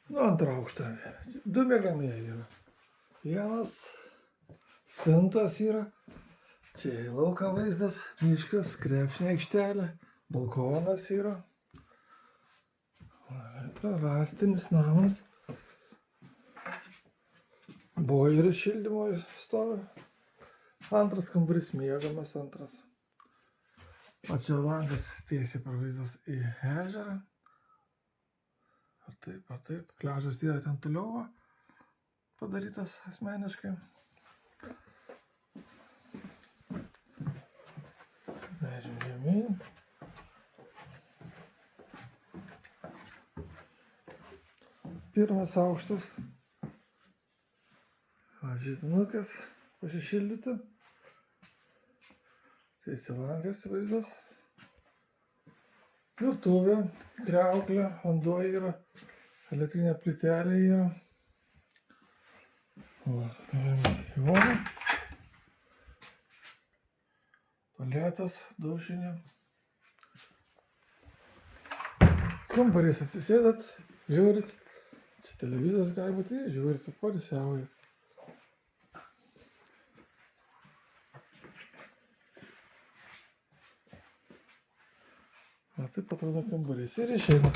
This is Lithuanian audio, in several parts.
Nu, antrą aukštą. Du miegamieji yra. Vienas spintas yra. Čia į lauką vaizdas, miškas, krepšinė aikštelė, balkonas yra. Rąstinis namas. Boileris šildymo stovi. Antras kambarys miegamas, antras. O čia langas tiesiai per vaizdas į ežerą. Ar taip. Pliažas yra ten toliau padarytas asmeniškai. Vežim žemyn. Pirmas aukštas. Žydinukas pasišildyti. Tiesiai langas vaizdas. Virtuvė, kriauklė, vanduo yra, elektrinė plytelė yra. Tualetas, dušinė. Kambarys atsisėdat, žiūrit. Čia televizijos gali būti, žiūrit, poilsiaujat. O taip atrodo kambarys ir išeina.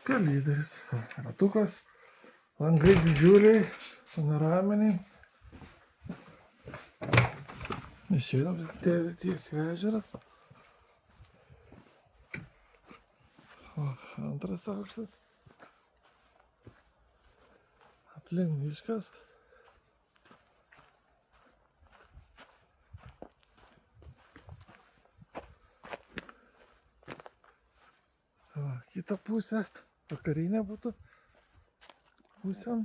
Kalideris, ratukas, langai didžiuliai, panoraminiai. Išeinam tiesiai ežeras. O, antras aukštas. Aplink miškas. Kita pusė, vakarinė būtų pusėm.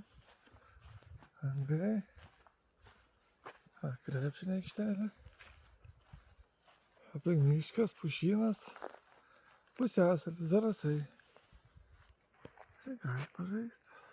Langai. Krepšinė aikštelė. Aplink miškas, pušynas. Pusiasalis, zarasai. Tai gali pažaisti.